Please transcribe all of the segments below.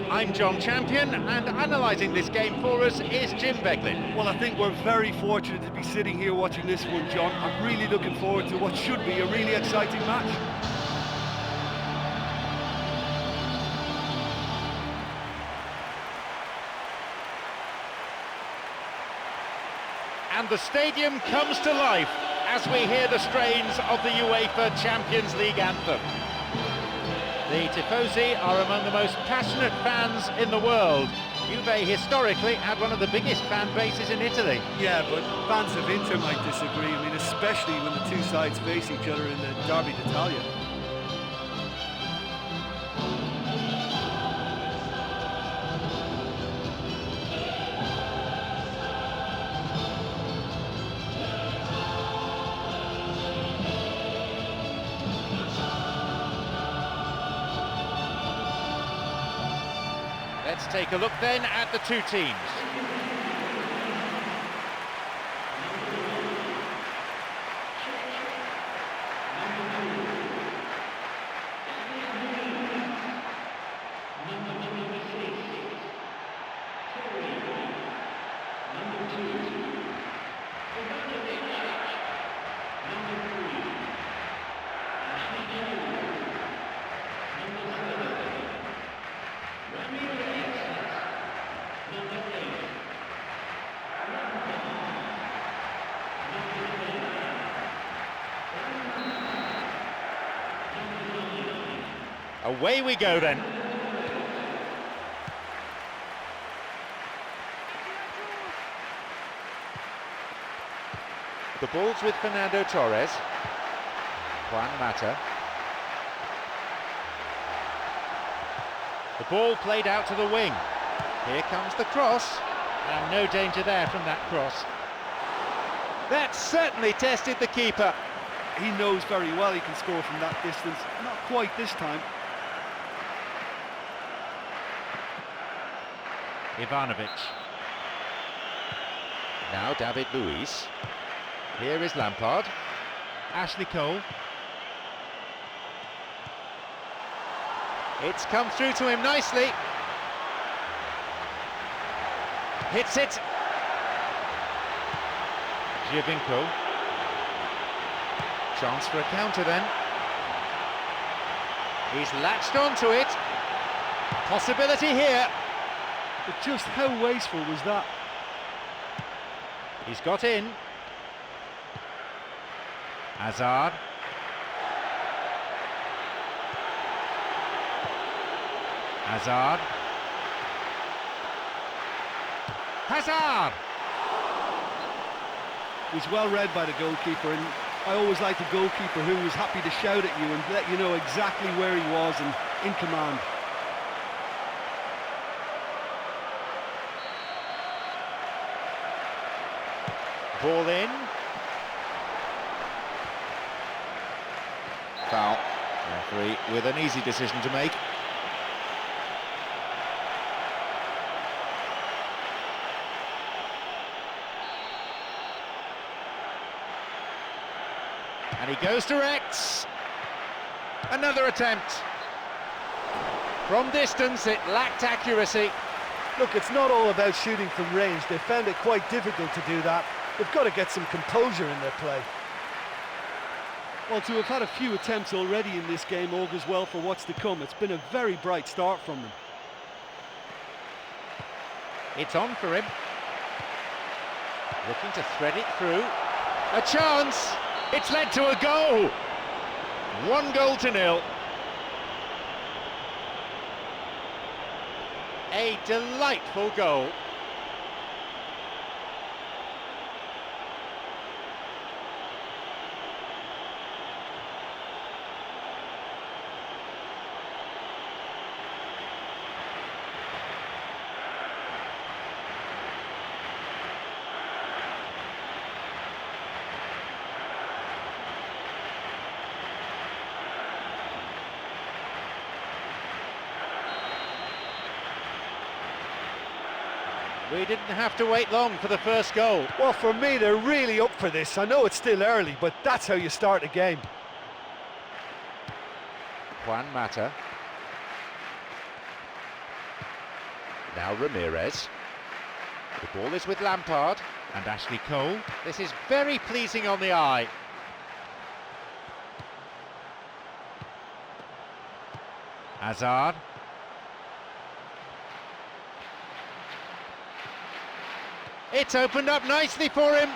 I'm John Champion, and analysing this game for us is Jim Beglin. Well, I think we're very fortunate to be sitting here watching this one, John. I'm really looking forward to what should be a really exciting match. And the stadium comes to life as we hear the strains of the UEFA Champions League anthem. The Tifosi are among the most passionate fans in the world. Juve historically had one of the biggest fan bases in Italy. Yeah, but fans of Inter might disagree. I mean, especially when the two sides face each other in the Derby d'Italia. Let's take a look then at the two teams. Away we go then. The ball's with Fernando Torres. Juan Mata. The ball played out to the wing. Here comes the cross, and no danger there from that cross. That certainly tested the keeper. He knows very well he can score from that distance. Not quite this time. Ivanovic. Now David Luiz. Here is Lampard. Ashley Cole. It's come through to him nicely. Hits it. Giovinco. Chance for a counter then. He's latched onto it. Possibility here. But just how wasteful was that? He's got in. Hazard. Hazard. Hazard! He's well read by the goalkeeper, and I always like the goalkeeper who was happy to shout at you and let you know exactly where he was and in command. Ball in. Foul. Referee with an easy decision to make. And he goes direct. Another attempt. From distance, it lacked accuracy. Look, it's not all about shooting from range. They found it quite difficult to do that. They've got to get some composure in their play. Well, to have had a few attempts already in this game augurs well for what's to come. It's been a very bright start from them. It's on for him. Looking to thread it through. A chance! It's led to a goal! 1-0. A delightful goal. We didn't have to wait long for the first goal. Well, for me, they're really up for this. I know it's still early, but that's how you start a game. Juan Mata. Now Ramirez. The ball is with Lampard. And Ashley Cole. This is very pleasing on the eye. Hazard. It's opened up nicely for him.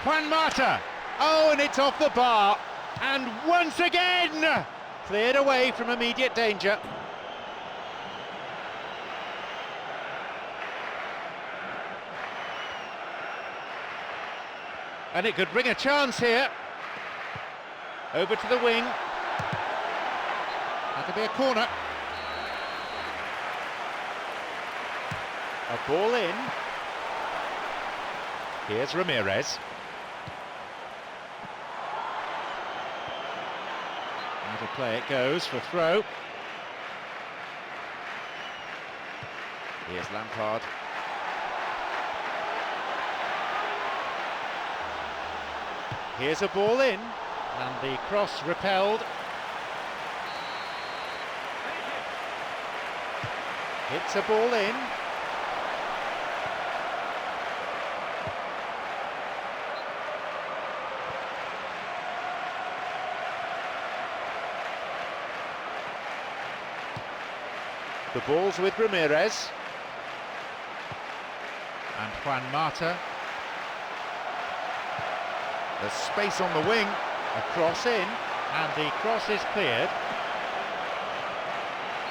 Juan Mata. Oh, and it's off the bar. And once again, cleared away from immediate danger. And it could bring a chance here. Over to the wing. That could be a corner. A ball in. Here's Ramirez. Out of play it goes for throw. Here's Lampard. Here's a ball in, and the cross repelled. Hits a ball in. The ball's with Ramirez. And Juan Mata. There's space on the wing, a cross in, and the cross is cleared.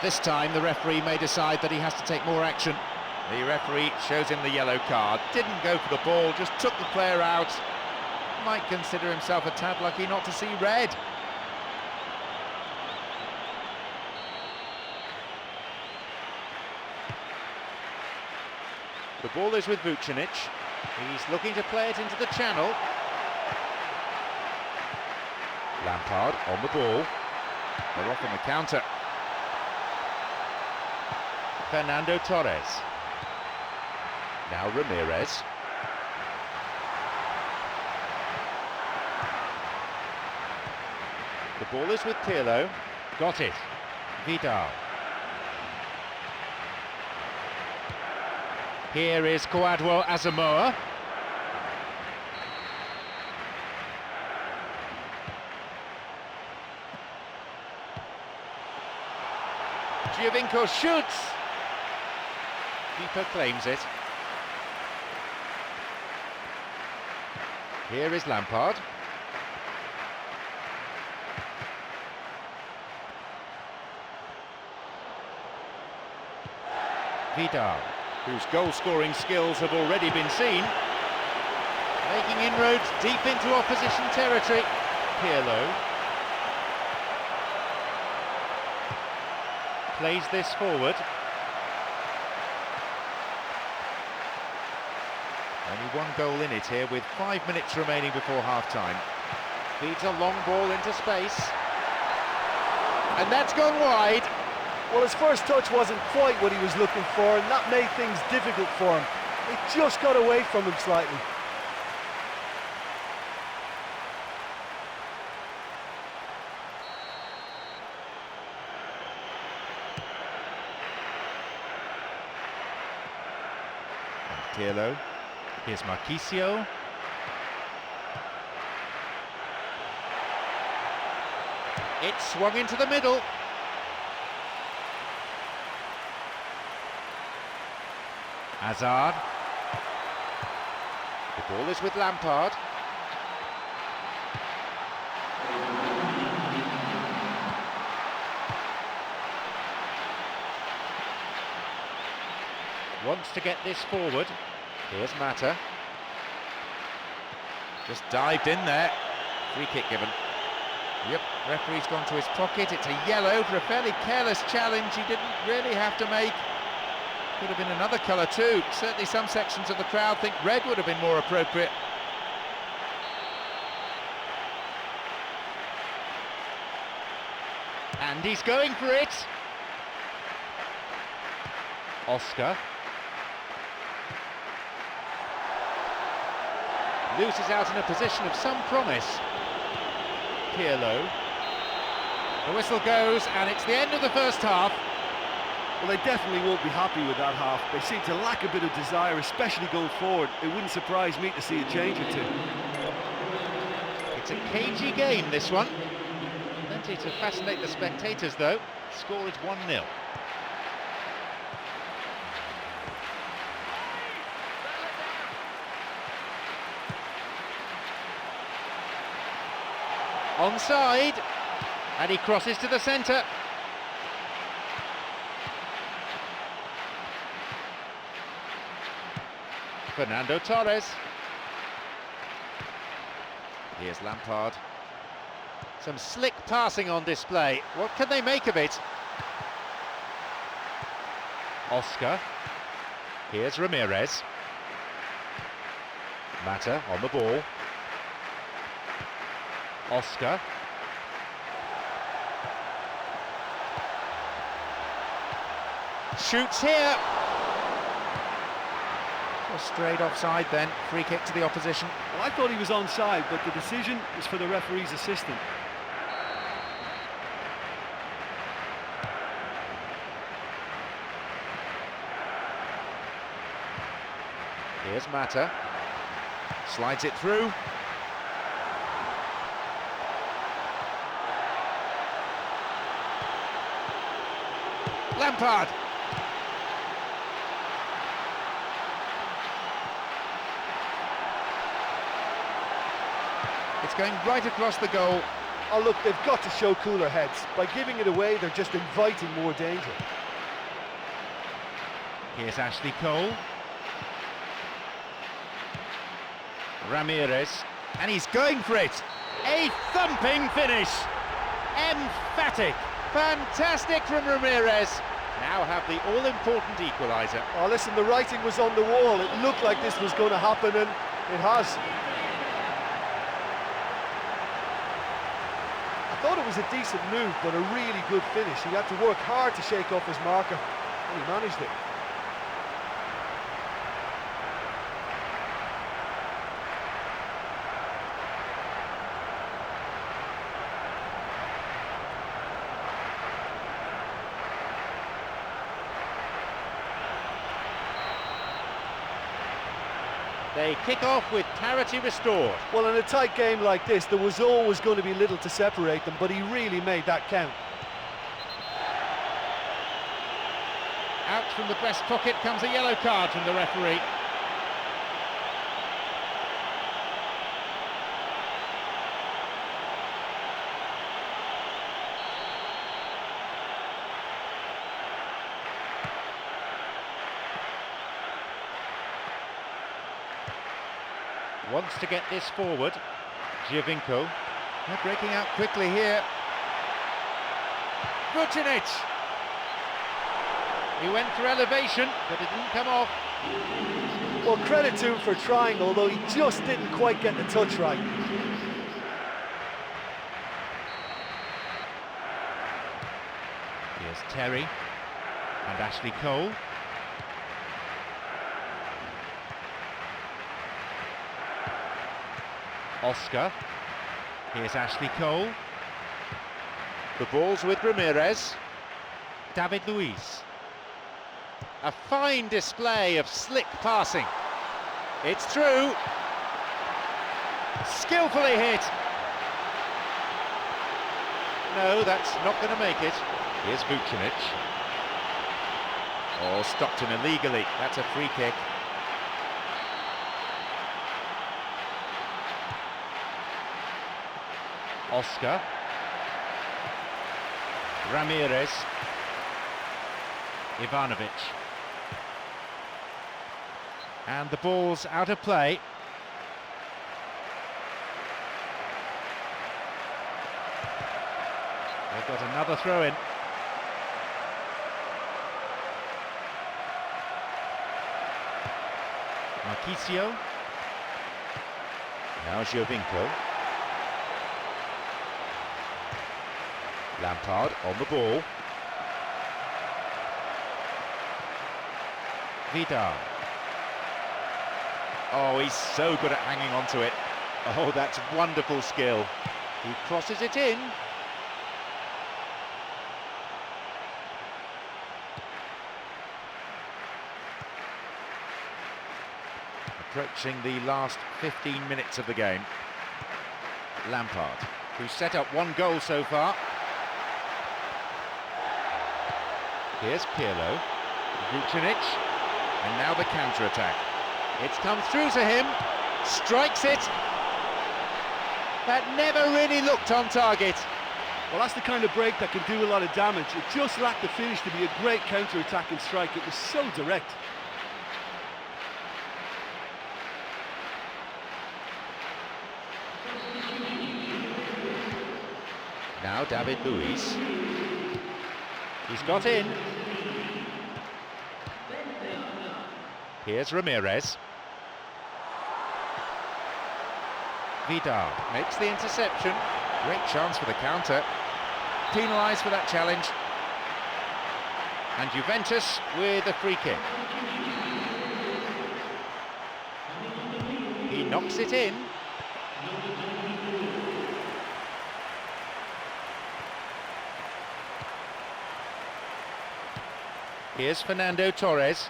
This time the referee may decide that he has to take more action. The referee shows him the yellow card. Didn't go for the ball, just took the player out. Might consider himself a tad lucky not to see red. The ball is with Vucinic. He's looking to play it into the channel. Lampard on the ball. They're off on the counter. Fernando Torres. Now Ramirez. The ball is with Pirlo. Got it. Vidal. Here is Kwadwo Asamoah. Giovinco shoots. Keeper claims it. Here is Lampard. Vidal, whose goal-scoring skills have already been seen. Making inroads deep into opposition territory. Pirlo. Plays this forward. Only one goal in it here with 5 minutes remaining before half-time. Feeds a long ball into space. And that's gone wide. Well, his first touch wasn't quite what he was looking for, and that made things difficult for him. It just got away from him slightly. Pirlo. Here's Marquisio. It's swung into the middle. Hazard. The ball is with Lampard. Wants to get this forward. Here's Mata. Just dived in there. Free kick given. Yep, referee's gone to his pocket. It's a yellow for a fairly careless challenge he didn't really have to make. Could have been another colour too. Certainly some sections of the crowd think red would have been more appropriate. And he's going for it. Oscar. Loses out in a position of some promise. Pirlo. The whistle goes and it's the end of the first half. Well, they definitely won't be happy with that half. They seem to lack a bit of desire, especially going forward. It wouldn't surprise me to see a change or two. It's a cagey game, this one. Plenty to fascinate the spectators, though. Score is 1-0. Onside, and he crosses to the centre. Fernando Torres. Here's Lampard. Some slick passing on display. What can they make of it? Oscar. Here's Ramirez. Mata on the ball. Oscar. Shoots here. Straight offside then, free kick to the opposition. Well, I thought he was onside, but the decision was for the referee's assistant. Here's Mata. Slides it through. Lampard. It's going right across the goal. Oh look, they've got to show cooler heads. By giving it away, they're just inviting more danger. Here's Ashley Cole. Ramirez, and he's going for it. A thumping finish. Emphatic. Fantastic from Ramirez. Now have the all-important equaliser. Oh listen, the writing was on the wall. It looked like this was going to happen, and it has. I thought it was a decent move, but a really good finish. He had to work hard to shake off his marker, and he managed it. They kick off with parity restored. Well, in a tight game like this, there was always going to be little to separate them, but he really made that count. Out from the breast pocket comes a yellow card from the referee. Wants to get this forward. Giovinco. They're breaking out quickly here. Vucinic. He went for elevation, but it didn't come off. Well, credit to him for trying, although he just didn't quite get the touch right. Here's Terry and Ashley Cole. Oscar. Here's Ashley Cole. The ball's with Ramirez. David Luiz. A fine display of slick passing. It's through. Skillfully hit. No, that's not going to make it. Here's Vucinic. Oh, Stockton illegally. That's a free kick. Oscar. Ramirez. Ivanovic. And the ball's out of play. They've got another throw-in. Marquisio. Now Giovinco. Lampard on the ball. Vidal. Oh, he's so good at hanging on to it. Oh, that's wonderful skill. He crosses it in. approaching the last 15 minutes of the game. Lampard, who's set up one goal so far. Here's Pirlo, Vucinic, and now the counter-attack. It's come through to him, strikes it. That never really looked on target. Well, that's the kind of break that can do a lot of damage. It just lacked the finish to be a great counter-attacking strike. It was so direct. Now David Luiz. He's got in. Here's Ramirez. Vidal makes the interception. Great chance for the counter. Penalised for that challenge. And Juventus with a free kick. He knocks it in. Here's Fernando Torres.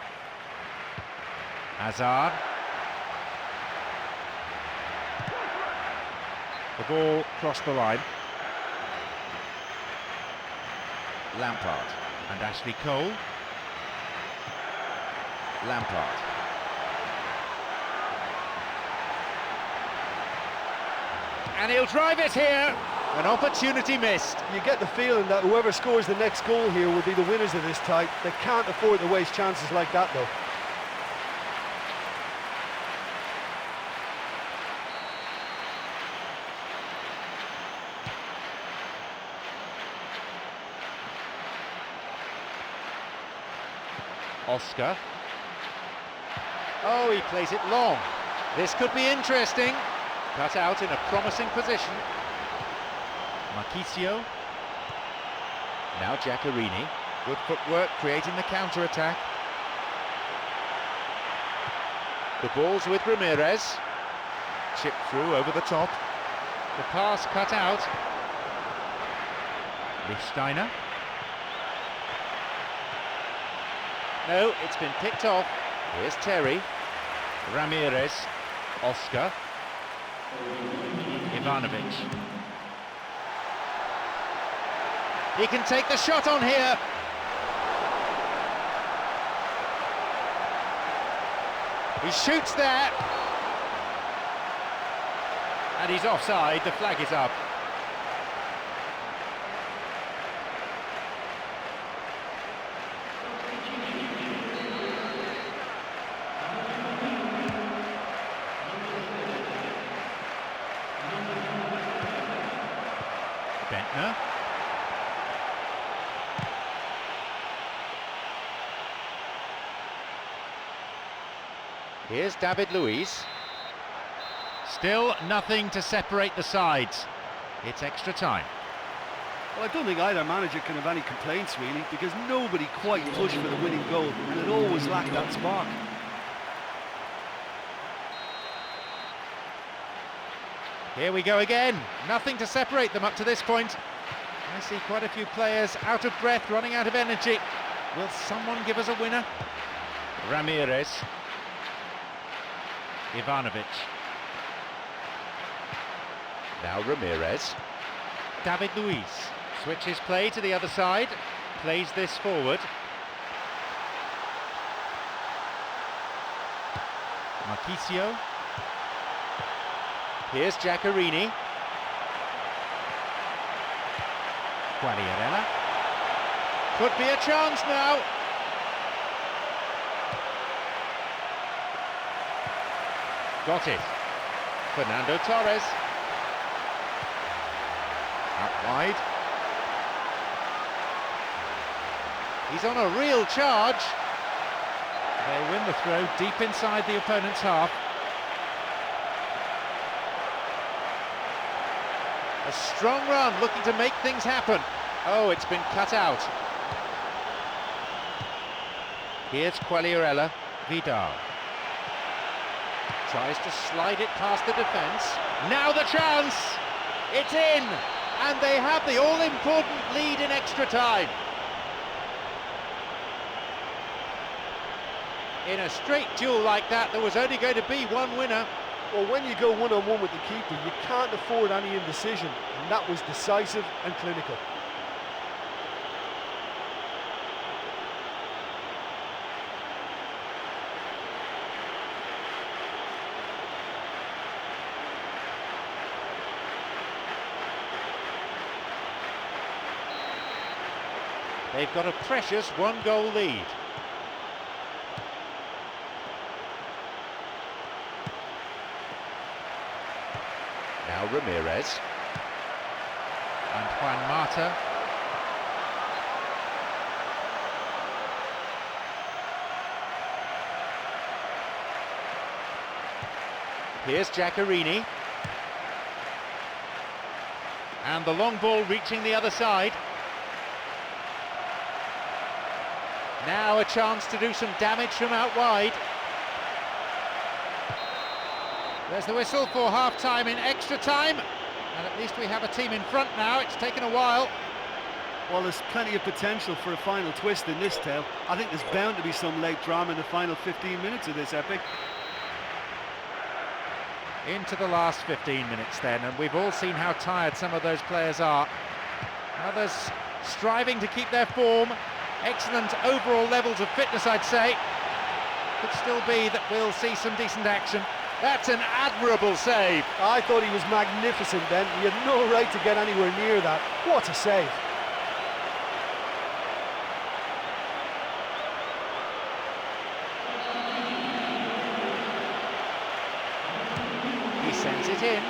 Hazard. The ball crossed the line. Lampard and Ashley Cole. Lampard. And he'll drive it here. An opportunity missed. You get the feeling that whoever scores the next goal here will be the winners of this tie. They can't afford to waste chances like that, though. Oscar. Oh, he plays it long. This could be interesting. Cut out in a promising position. Marchisio. Now Giaccherini. Good footwork, creating the counter-attack. The ball's with Ramirez. Chip through over the top. The pass cut out. Lichtsteiner. No, it's been picked off. Here's Terry. Ramirez. Oscar. Ivanovic. He can take the shot on here. He shoots there. And he's offside, the flag is up. Bentner. Here's David Luiz. Still nothing to separate the sides. It's extra time. Well, I don't think either manager can have any complaints, really, because nobody quite pushed for the winning goal, and it always lacked that spark. Here we go again. Nothing to separate them up to this point. I see quite a few players out of breath, running out of energy. Will someone give us a winner? Ramirez. Ivanovic. Now Ramirez. David Luiz switches play to the other side, plays this forward. Marchisio. Here's Giaccherini. Quagliarella. Could be a chance now. Got it. Fernando Torres. Out wide. He's on a real charge. They win the throw deep inside the opponent's half. A strong run, looking to make things happen. Oh, it's been cut out. Here's Quagliarella. Vidal. Tries to slide it past the defence. Now the chance! It's in! And they have the all-important lead in extra time. In a straight duel like that, there was only going to be one winner. Well, when you go one-on-one with the keeper, you can't afford any indecision, and that was decisive and clinical. They've got a precious one-goal lead. Now Ramirez. And Juan Mata. Here's Giaccherini. And the long ball reaching the other side. Now a chance to do some damage from out wide. There's the whistle for half-time in extra time. And at least we have a team in front now. It's taken a while. Well, there's plenty of potential for a final twist in this tale. I think there's bound to be some late drama in the final 15 minutes of this epic. Into the last 15 minutes then, and we've all seen how tired some of those players are. Others striving to keep their form. Excellent overall levels of fitness, I'd say. Could still be that we'll see some decent action. That's an admirable save. I thought he was magnificent then. He had no right to get anywhere near that. What a save. He sends it in.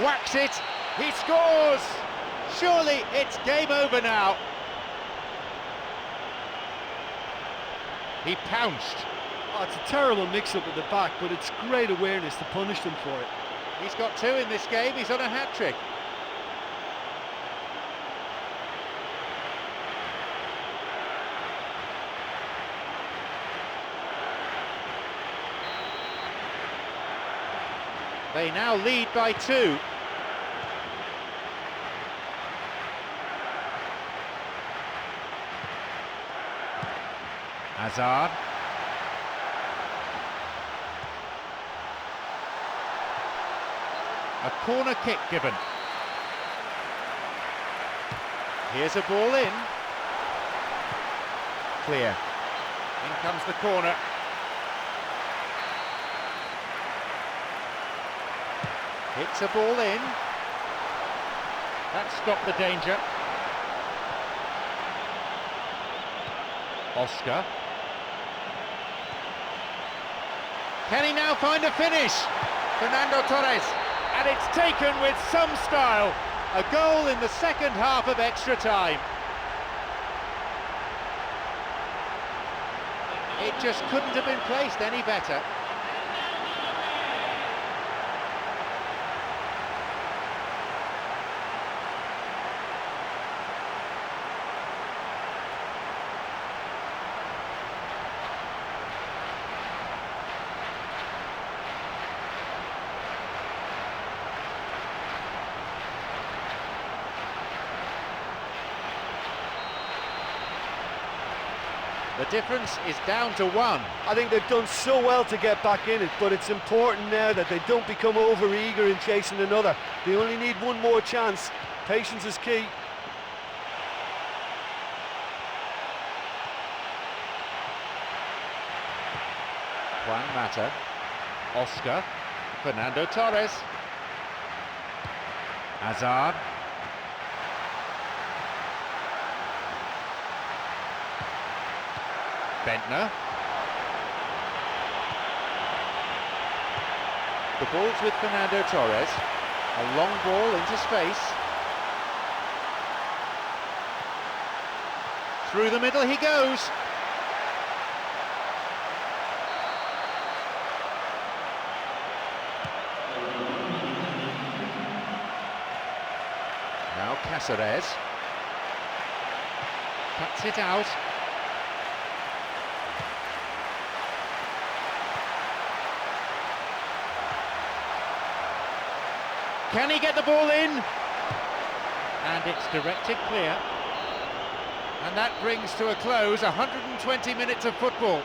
Whacks it. He scores. Surely it's game over now. He pounced. Oh, it's a terrible mix-up at the back, but it's great awareness to punish them for it. He's got two in this game. He's on a hat-trick. They now lead by 2. Hazard. A corner kick given. Here's a ball in. Clear. In comes the corner. Hits a ball in. That stopped the danger. Oscar. Can he now find a finish? Fernando Torres. And it's taken with some style. A goal in the second half of extra time. It just couldn't have been placed any better. The difference is down to 1. I think they've done so well to get back in it, but it's important now that they don't become over-eager in chasing another. They only need one more chance. Patience is key. Juan Mata. Oscar. Fernando Torres. Hazard. Bentner. The ball's with Fernando Torres. A long ball into space. Through the middle he goes. Now Cáceres. Cuts it out. Can he get the ball in? And it's directed clear. And that brings to a close 120 minutes of football.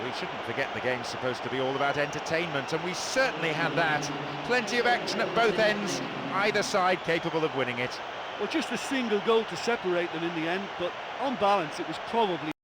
We shouldn't forget the game's supposed to be all about entertainment, and we certainly had that. Plenty of action at both ends, either side capable of winning it. Well, just a single goal to separate them in the end, but on balance it was probably